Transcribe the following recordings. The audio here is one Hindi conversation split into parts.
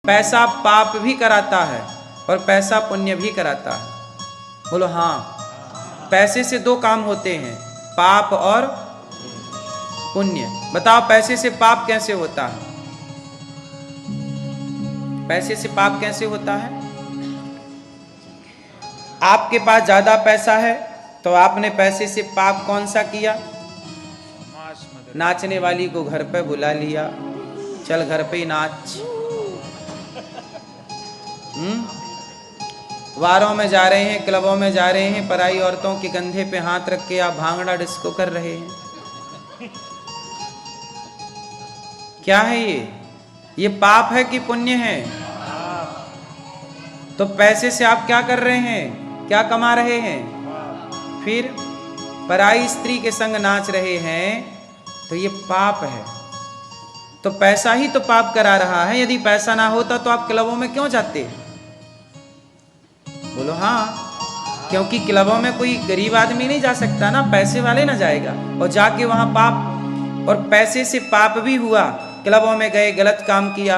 पैसा पाप भी कराता है और पैसा पुण्य भी कराता है। बोलो हाँ। पैसे से दो काम होते हैं, पाप और पुण्य। बताओ पैसे से पाप कैसे होता है? पैसे से पाप कैसे होता है? आपके पास ज्यादा पैसा है तो आपने पैसे से पाप कौन सा किया? नाचने वाली को घर पे बुला लिया, चल घर पे ही नाच। वारों में जा रहे हैं, क्लबों में जा रहे हैं, पराई औरतों के कंधे पे हाथ रख के आप भांगड़ा डिस्को कर रहे हैं। क्या है ये पाप है कि पुण्य है? तो पैसे से आप क्या कर रहे हैं, क्या कमा रहे हैं? फिर पराई स्त्री के संग नाच रहे हैं तो ये पाप है। तो पैसा ही तो पाप करा रहा है। यदि पैसा ना होता तो आप क्लबों में क्यों जाते? बोलो हाँ। क्योंकि क्लबों में कोई गरीब आदमी नहीं जा सकता ना, पैसे वाले ना जाएगा, और जाके वहां पाप और पैसे से पाप भी हुआ। क्लबों में गए, गलत काम किया।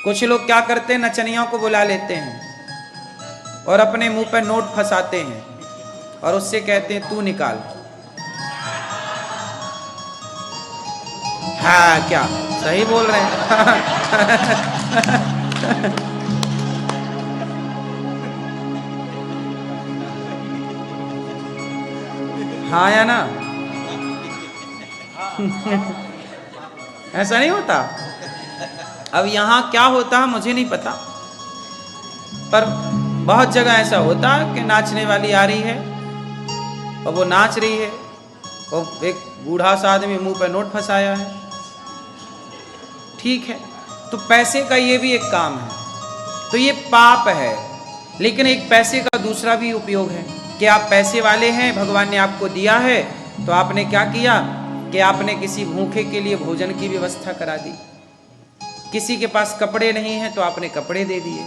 कुछ लोग क्या करते हैं, नचनियों को बुला लेते हैं और अपने मुंह पर नोट फंसाते हैं और उससे कहते हैं तू निकाल। हाँ क्या सही बोल रहे हैं? हाँ या ना? ऐसा नहीं होता। अब यहाँ क्या होता है मुझे नहीं पता, पर बहुत जगह ऐसा होता है कि नाचने वाली आ रही है और वो नाच रही है और एक बूढ़ा सा आदमी मुंह पे नोट फंसाया है। ठीक है, तो पैसे का ये भी एक काम है, तो ये पाप है। लेकिन एक पैसे का दूसरा भी उपयोग है कि आप पैसे वाले हैं, भगवान ने आपको दिया है, तो आपने क्या किया कि आपने किसी भूखे के लिए भोजन की व्यवस्था करा दी। किसी के पास कपड़े नहीं हैं तो आपने कपड़े दे दिए।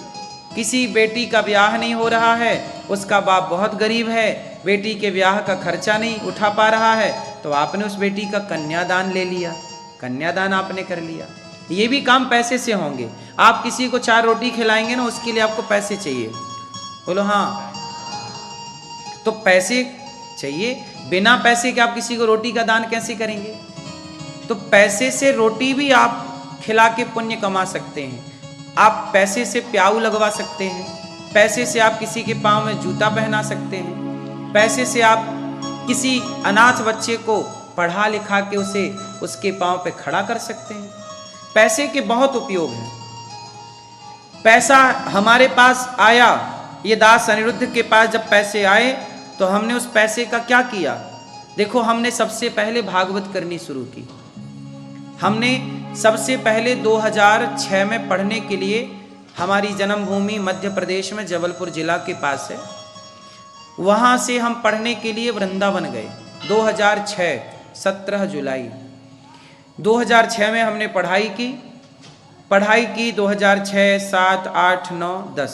किसी बेटी का ब्याह नहीं हो रहा है, उसका बाप बहुत गरीब है, बेटी के ब्याह का खर्चा नहीं उठा पा रहा है, तो आपने उस बेटी का कन्यादान ले लिया, कन्यादान आपने कर लिया। ये भी काम पैसे से होंगे। आप किसी को 4 रोटी खिलाएंगे ना, उसके लिए आपको पैसे चाहिए। बोलो हाँ। तो पैसे चाहिए, बिना पैसे के आप किसी को रोटी का दान कैसे करेंगे? तो पैसे से रोटी भी आप खिला के पुण्य कमा सकते हैं। आप पैसे से प्याऊ लगवा सकते हैं, पैसे से आप किसी के पाँव में जूता पहना सकते हैं, पैसे से आप किसी अनाथ बच्चे को पढ़ा लिखा के उसे उसके पाँव पे खड़ा कर सकते हैं। पैसे के बहुत उपयोग हैं। पैसा हमारे पास आया, ये दास अनिरुद्ध के पास जब पैसे आए तो हमने उस पैसे का क्या किया? देखो, हमने सबसे पहले भागवत करनी शुरू की। हमने सबसे पहले 2006 में पढ़ने के लिए, हमारी जन्मभूमि मध्य प्रदेश में जबलपुर जिला के पास है, वहाँ से हम पढ़ने के लिए वृंदावन गए। 2006 17 जुलाई 2006 में हमने पढ़ाई की 2006, 7, 8, 9, 10।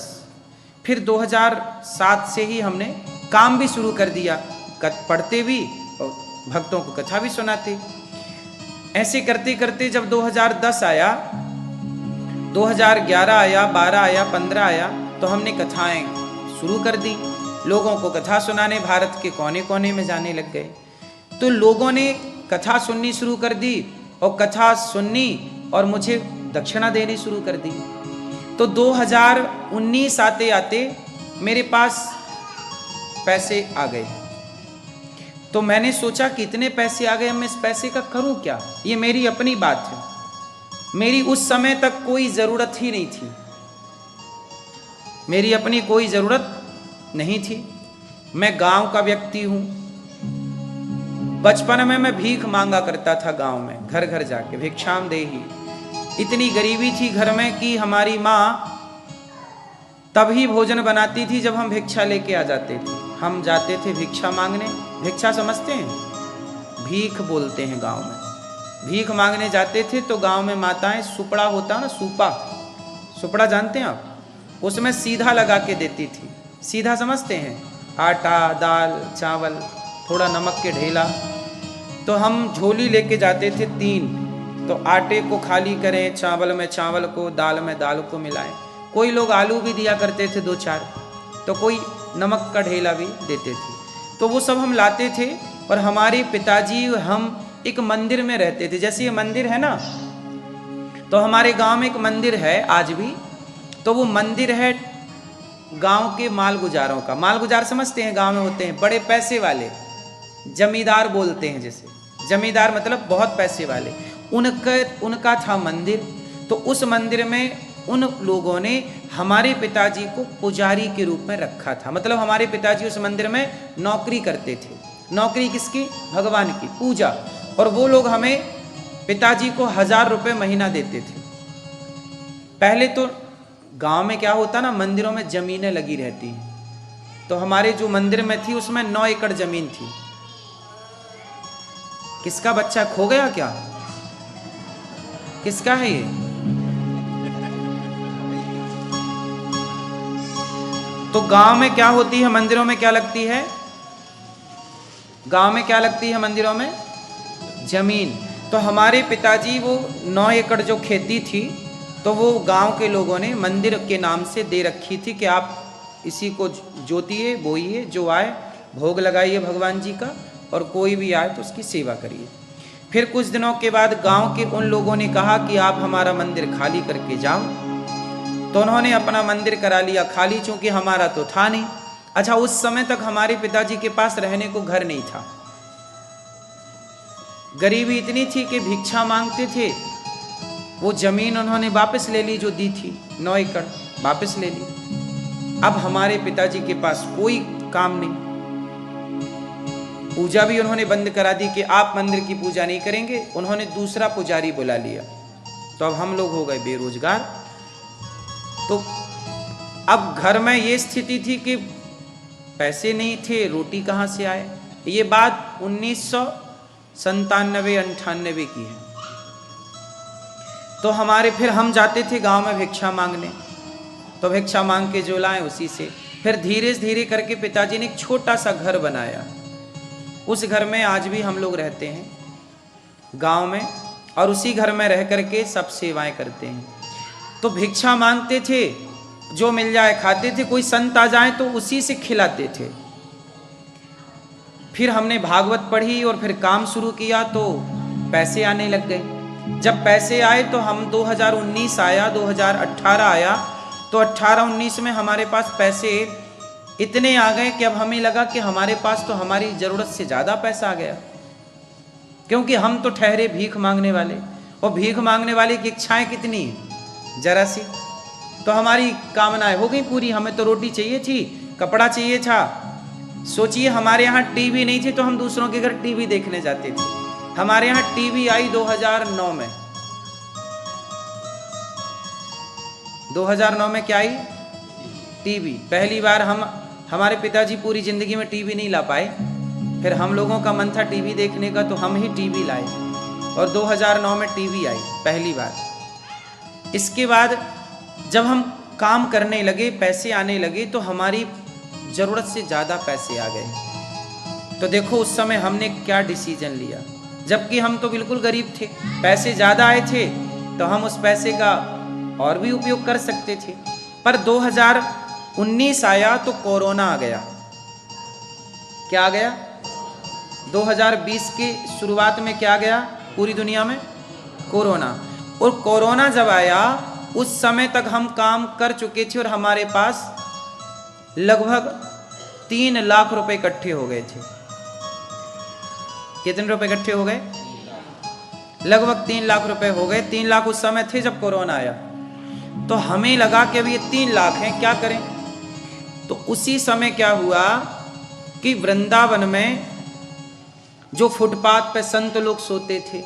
फिर 2007 से ही हमने काम भी शुरू कर दिया, पढ़ते भी और भक्तों को कथा भी सुनाते। ऐसे करते करते जब 2010 आया, 2011 आया, 12 आया, 15 आया, तो हमने कथाएं शुरू कर दी। लोगों को कथा सुनाने भारत के कोने कोने में जाने लग गए। तो लोगों ने कथा सुननी शुरू कर दी और कथा सुननी और मुझे दक्षिणा देनी शुरू कर दी। तो 2019 आते आते मेरे पास पैसे आ गए। तो मैंने सोचा कि इतने पैसे आ गए, अब मैं इस पैसे का करूं क्या? ये मेरी अपनी बात है। मेरी उस समय तक कोई ज़रूरत ही नहीं थी, मेरी अपनी कोई ज़रूरत नहीं थी। मैं गांव का व्यक्ति हूं। बचपन में मैं भीख मांगा करता था गांव में, घर घर जाके भिक्षाम देही। इतनी गरीबी थी घर में कि हमारी माँ तभी भोजन बनाती थी जब हम भिक्षा लेके आ जाते थे। हम जाते थे भिक्षा मांगने। भिक्षा समझते हैं? भीख बोलते हैं गांव में। भीख मांगने जाते थे तो गांव में माताएं सुपड़ा होता ना, सूपा, सुपड़ा जानते हैं आप? उसमें सीधा लगा के देती थी। सीधा समझते हैं? आटा, दाल, चावल, थोड़ा नमक के ढेला। तो हम झोली लेके जाते थे 3, तो आटे को खाली करें, चावल में चावल को, दाल में दाल को मिलाएं। कोई लोग आलू भी दिया करते थे 2-4, तो कोई नमक का ढेला भी देते थे। तो वो सब हम लाते थे। और हमारे पिताजी और हम एक मंदिर में रहते थे। जैसे ये मंदिर है ना, तो हमारे गांव में एक मंदिर है आज भी। तो वो मंदिर है गांव के मालगुजारों का। मालगुजार समझते हैं, गांव में होते हैं बड़े पैसे वाले, जमींदार बोलते हैं जैसे। जमींदार मतलब बहुत पैसे वाले। उनका था मंदिर। तो उस मंदिर में उन लोगों ने हमारे पिताजी को पुजारी के रूप में रखा था। मतलब हमारे पिताजी उस मंदिर में नौकरी करते थे। नौकरी किसकी? भगवान की, पूजा। और वो लोग हमें, पिताजी को 1000 रुपये महीना देते थे। पहले तो गांव में क्या होता ना, मंदिरों में जमीनें लगी रहती हैं। तो हमारे जो मंदिर में थी उसमें 9 एकड़ जमीन थी। किसका बच्चा खो गया क्या? किसका है ये? तो गांव में क्या होती है, मंदिरों में क्या लगती है? गांव में क्या लगती है मंदिरों में? जमीन। तो हमारे पिताजी वो 9 एकड़ जो खेती थी, तो वो गांव के लोगों ने मंदिर के नाम से दे रखी थी कि आप इसी को जोतिए, बोइए, जो आए भोग लगाइए भगवान जी का, और कोई भी आए तो उसकी सेवा करिए। फिर कुछ दिनों के बाद गांव के उन लोगों ने कहा कि आप हमारा मंदिर खाली करके जाओ। तो उन्होंने अपना मंदिर करा लिया खाली, चूंकि हमारा तो था नहीं। अच्छा, उस समय तक हमारे पिताजी के पास रहने को घर नहीं था। गरीबी इतनी थी कि भिक्षा मांगते थे। वो जमीन उन्होंने वापस ले ली जो दी थी, 9 एकड़ वापस ले ली। अब हमारे पिताजी के पास कोई काम नहीं। पूजा भी उन्होंने बंद करा दी कि आप मंदिर की पूजा नहीं करेंगे। उन्होंने दूसरा पुजारी बुला लिया। तो अब हम लोग हो गए बेरोजगार। तो अब घर में ये स्थिति थी कि पैसे नहीं थे, रोटी कहाँ से आए। ये बात 1997-98 की है। तो हमारे, फिर हम जाते थे गांव में भिक्षा मांगने। तो भिक्षा मांग के जो लाए उसी से फिर धीरे धीरे करके पिताजी ने एक छोटा सा घर बनाया। उस घर में आज भी हम लोग रहते हैं गांव में, और उसी घर में रह करके सब सेवाएं करते हैं। तो भिक्षा मांगते थे, जो मिल जाए खाते थे। कोई संत आ जाए तो उसी से खिलाते थे। फिर हमने भागवत पढ़ी और फिर काम शुरू किया, तो पैसे आने लग गए। जब पैसे आए तो हम 2019 आया, 2018 आया, तो 18-19 में हमारे पास पैसे इतने आ गए कि अब हमें लगा कि हमारे पास तो हमारी ज़रूरत से ज़्यादा पैसा आ गया। क्योंकि हम तो ठहरे भीख मांगने वाले, और भीख मांगने वाले की इच्छाएं कितनी हैं, जरा सी। तो हमारी कामनाएं हो गई पूरी। हमें तो रोटी चाहिए थी, कपड़ा चाहिए था। सोचिए, हमारे यहाँ टीवी नहीं थी तो हम दूसरों के घर टीवी देखने जाते थे। हमारे यहाँ टीवी आई 2009 में। 2009 में क्या आई? टीवी। पहली बार हमारे पिताजी पूरी जिंदगी में टीवी नहीं ला पाए। फिर हम लोगों का मन था टीवी देखने का, तो हम ही टीवी लाए, और 2009 में टीवी आई पहली बार। इसके बाद जब हम काम करने लगे, पैसे आने लगे, तो हमारी ज़रूरत से ज़्यादा पैसे आ गए। तो देखो उस समय हमने क्या डिसीजन लिया। जबकि हम तो बिल्कुल गरीब थे, पैसे ज़्यादा आए थे तो हम उस पैसे का और भी उपयोग कर सकते थे। पर 2019 आया तो कोरोना आ गया। क्या आ गया? 2020 की शुरुआत में क्या आ गया पूरी दुनिया में? कोरोना। और कोरोना जब आया, उस समय तक हम काम कर चुके थे और हमारे पास लगभग 3 लाख रुपए इकट्ठे हो गए थे। कितने रुपए इकट्ठे हो गए? लगभग 3 लाख रुपए हो गए। 3 लाख उस समय थे जब कोरोना आया। तो हमें लगा कि अभी ये 3 लाख हैं, क्या करें। तो उसी समय क्या हुआ कि वृंदावन में जो फुटपाथ पे संत लोग सोते थे,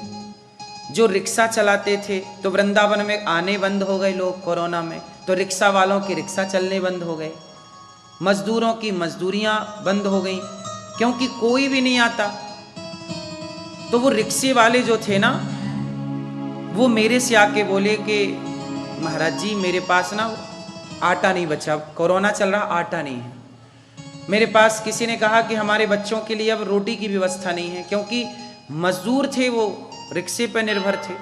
जो रिक्शा चलाते थे, तो वृंदावन में आने बंद हो गए लोग कोरोना में। तो रिक्शा वालों की रिक्शा चलने बंद हो गए, मजदूरों की मजदूरियां बंद हो गई, क्योंकि कोई भी नहीं आता। तो वो रिक्शे वाले जो थे ना, वो मेरे से आके बोले कि महाराज जी, मेरे पास ना आटा नहीं बचा, कोरोना चल रहा, आटा नहीं है मेरे पास। किसी ने कहा कि हमारे बच्चों के लिए अब रोटी की व्यवस्था नहीं है, क्योंकि मजदूर थे, वो रिक्शे पर निर्भर थे।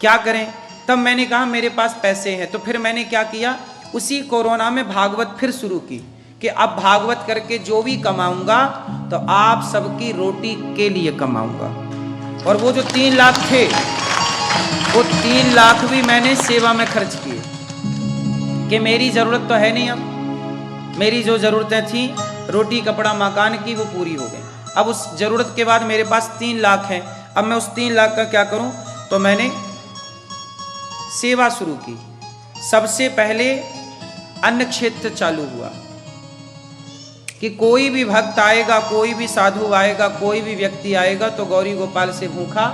क्या करें? तब मैंने कहा मेरे पास पैसे हैं। तो फिर मैंने क्या किया, उसी कोरोना में भागवत फिर शुरू की कि अब भागवत करके जो भी कमाऊंगा तो आप सबकी रोटी के लिए कमाऊंगा। और वो जो 3 लाख थे, वो 3 लाख भी मैंने सेवा में खर्च किए कि मेरी ज़रूरत तो है नहीं, अब मेरी जो ज़रूरतें थी रोटी कपड़ा मकान की वो पूरी हो गई। अब उस ज़रूरत के बाद मेरे पास 3 लाख हैं, अब मैं उस 3 लाख का क्या करूं? तो मैंने सेवा शुरू की। सबसे पहले अन्न क्षेत्र चालू हुआ कि कोई भी भक्त आएगा, कोई भी साधु आएगा, कोई भी व्यक्ति आएगा तो गौरी गोपाल से भूखा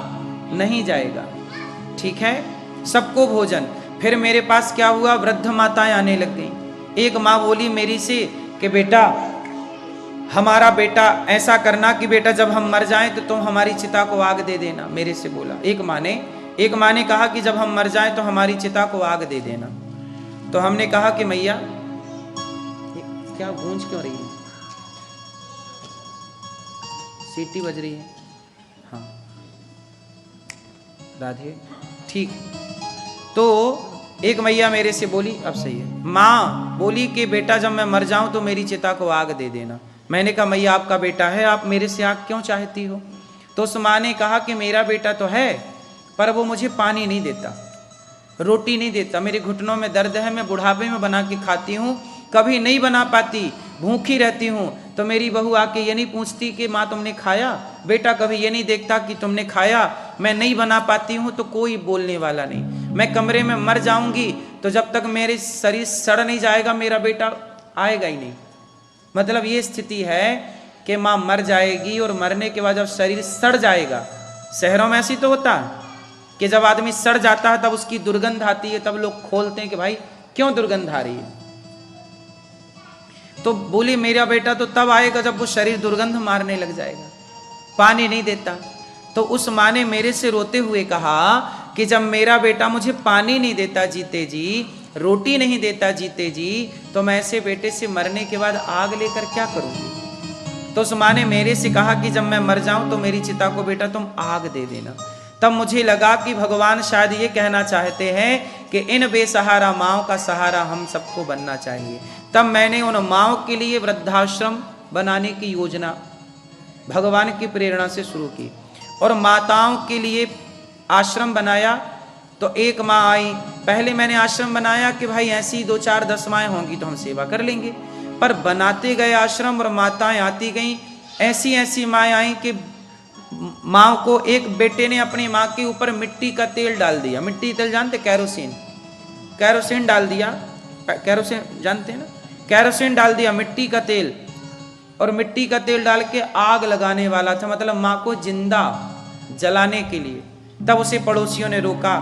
नहीं जाएगा, ठीक है, सबको भोजन। फिर मेरे पास क्या हुआ, वृद्ध माताएं आने लग गई। एक माँ बोली मेरी से कि बेटा, हमारा बेटा ऐसा करना कि बेटा जब हम मर जाएं तो तुम हमारी चिता को आग दे देना, मेरे से बोला। एक माँ ने कहा कि जब हम मर जाएं तो हमारी चिता को आग दे देना। तो हमने कहा कि मैया, क्या गूंज क्यों रही है, सीटी बज रही है, हाँ राधे, ठीक। तो एक मैया मेरे से बोली, अब सही है, माँ बोली कि बेटा जब मैं मर जाऊं तो मेरी चिता को आग दे देना। मैंने कहा मैया आपका बेटा है, आप मेरे से आग क्यों चाहती हो? तो उस माँ ने कहा कि मेरा बेटा तो है पर वो मुझे पानी नहीं देता, रोटी नहीं देता, मेरे घुटनों में दर्द है, मैं बुढ़ापे में बना के खाती हूँ, कभी नहीं बना पाती, भूखी रहती हूँ। तो मेरी बहू आके ये नहीं पूछती कि माँ तुमने खाया, बेटा कभी ये नहीं देखता कि तुमने खाया। मैं नहीं बना पाती हूँ तो कोई बोलने वाला नहीं, मैं कमरे में मर जाऊंगी तो जब तक मेरे शरीर सड़ नहीं जाएगा मेरा बेटा आएगा ही नहीं। मतलब ये स्थिति है कि माँ मर जाएगी और मरने के बाद जब शरीर सड़ जाएगा, शहरों में ऐसी तो होता है कि जब आदमी सड़ जाता है तब उसकी दुर्गंध आती है, तब लोग खोलते हैं कि भाई क्यों दुर्गंध आ रही है। तो बोली मेरा बेटा तो तब आएगा जब वो शरीर दुर्गंध मारने लग जाएगा, पानी नहीं देता। तो उस माँ ने मेरे से रोते हुए कहा कि जब मेरा बेटा मुझे पानी नहीं देता जीते जी, रोटी नहीं देता जीते जी, तो मैं ऐसे बेटे से मरने के बाद आग लेकर क्या करूंगी? तो उस माँ ने मेरे से कहा कि जब मैं मर जाऊं तो मेरी चिता को बेटा तुम आग दे देना। तब मुझे लगा कि भगवान शायद ये कहना चाहते हैं कि इन बेसहारा माँओं का सहारा हम सबको बनना चाहिए। तब मैंने उन माँओं के लिए वृद्धाश्रम बनाने की योजना भगवान की प्रेरणा से शुरू की और माताओं के लिए आश्रम बनाया। तो एक माँ आई, पहले मैंने आश्रम बनाया कि भाई ऐसी 2 4 10 माएँ होंगी तो हम सेवा कर लेंगे, पर बनाते गए आश्रम और माताएं आती गईं, ऐसी ऐसी माएँ आई कि माँ को एक बेटे ने अपनी माँ के ऊपर मिट्टी का तेल डाल दिया। मिट्टी तेल जानते, कैरोसिन डाल दिया, कैरोसिन जानते हैं ना, कैरोसिन डाल दिया, मिट्टी का तेल, और मिट्टी का तेल डाल के आग लगाने वाला था, मतलब माँ को जिंदा जलाने के लिए। तब उसे पड़ोसियों ने रोका,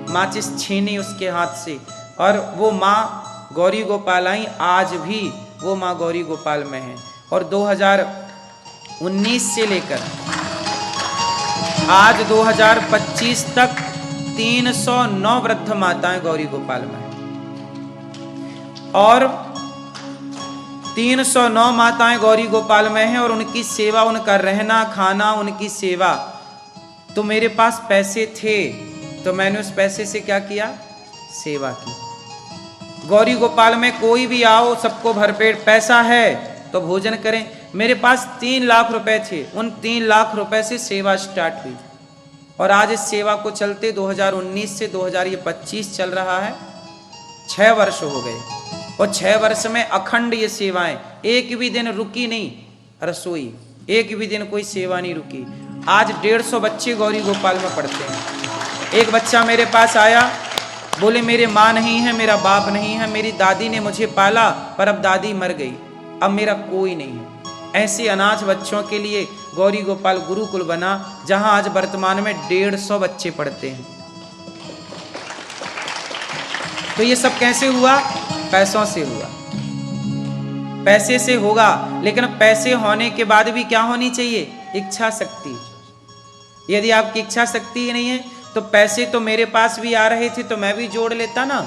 माचिस छीनी उसके हाथ से और वो माँ गौरी गोपाल आई। आज भी वो माँ गौरी गोपाल में है और 2019 से लेकर आज 2025 तक 309 वृद्ध माताएं गौरी गोपाल में हैं और 309 माताएं गौरी गोपाल में हैं और उनकी सेवा, उनका रहना खाना, उनकी सेवा। तो मेरे पास पैसे थे तो मैंने उस पैसे से क्या किया, सेवा की। गौरी गोपाल में कोई भी आओ सबको भरपेट, पैसा है तो भोजन करें। मेरे पास 3 लाख रुपए थे, उन 3 लाख रुपए से सेवा स्टार्ट हुई और आज इस सेवा को चलते 2019 से 2025 चल रहा है, 6 वर्ष हो गए और 6 वर्ष में अखंड ये सेवाएं, एक भी दिन रुकी नहीं रसोई, एक भी दिन कोई सेवा नहीं रुकी। आज 150 बच्चे गौरी गोपाल में पढ़ते हैं। एक बच्चा मेरे पास आया, बोले मेरे माँ नहीं है, मेरा बाप नहीं है, मेरी दादी ने मुझे पाला पर अब दादी मर गई, अब मेरा कोई नहीं है। ऐसे अनाथ बच्चों के लिए गौरी गोपाल गुरुकुल बना, जहां आज वर्तमान में 150 बच्चे पढ़ते हैं। तो ये सब कैसे हुआ? पैसों से हुआ, पैसे से होगा, लेकिन पैसे होने के बाद भी क्या होनी चाहिए? इच्छा शक्ति। यदि आपकी इच्छा शक्ति ही नहीं है तो पैसे तो मेरे पास भी आ रहे थे तो मैं भी जोड़ लेता ना,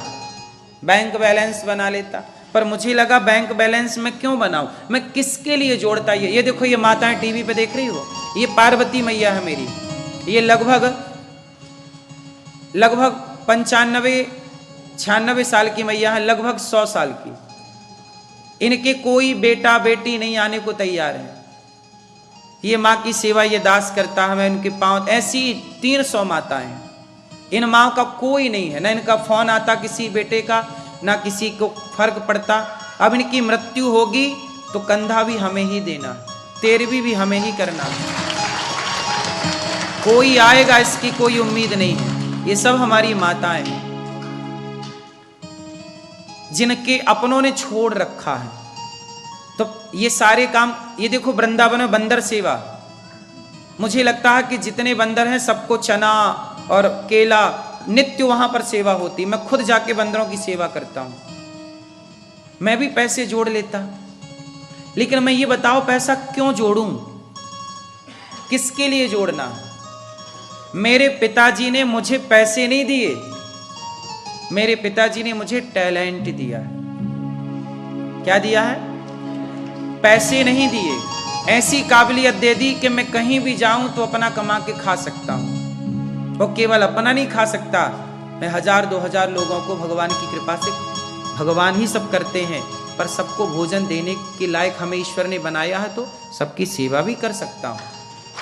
बैंक बैलेंस बना लेता, पर मुझे लगा बैंक बैलेंस में क्यों बनाऊं, मैं किसके लिए जोड़ता। ये देखो, ये माताएं टीवी पे देख रही हो, ये पार्वती मैया है मेरी, ये लगभग लगभग 95-96 साल की मैया है, लगभग 100 साल की। इनके कोई बेटा बेटी नहीं आने को तैयार है। ये माँ की सेवा ये दास करता है, मैं उनके पाँव, ऐसी 300 माताएं हैं। इन माँ का कोई नहीं है, ना इनका फोन आता किसी बेटे का, ना किसी को फर्क पड़ता। अब इनकी मृत्यु होगी तो कंधा भी हमें ही देना, तेरवी भी हमें ही करना, कोई आएगा इसकी कोई उम्मीद नहीं है। ये सब हमारी माताएं हैं जिनके अपनों ने छोड़ रखा है। तो ये सारे काम, ये देखो वृंदावन में बंदर सेवा, मुझे लगता है कि जितने बंदर हैं सबको चना और केला नित्य वहां पर सेवा होती। मैं खुद जाके बंदरों की सेवा करता हूं। मैं भी पैसे जोड़ लेता, लेकिन मैं ये बताओ पैसा क्यों जोड़ूं, किसके लिए जोड़ना। मेरे पिताजी ने मुझे पैसे नहीं दिए, मेरे पिताजी ने मुझे टैलेंट दिया है। क्या दिया है? पैसे नहीं दिए, ऐसी काबिलियत दे दी कि मैं कहीं भी जाऊं तो अपना कमा के खा सकता हूं। वो केवल अपना नहीं खा सकता, मैं 1000-2000 लोगों को भगवान की कृपा से, भगवान ही सब करते हैं, पर सबको भोजन देने के लायक हमें ईश्वर ने बनाया है, तो सबकी सेवा भी कर सकता हूं।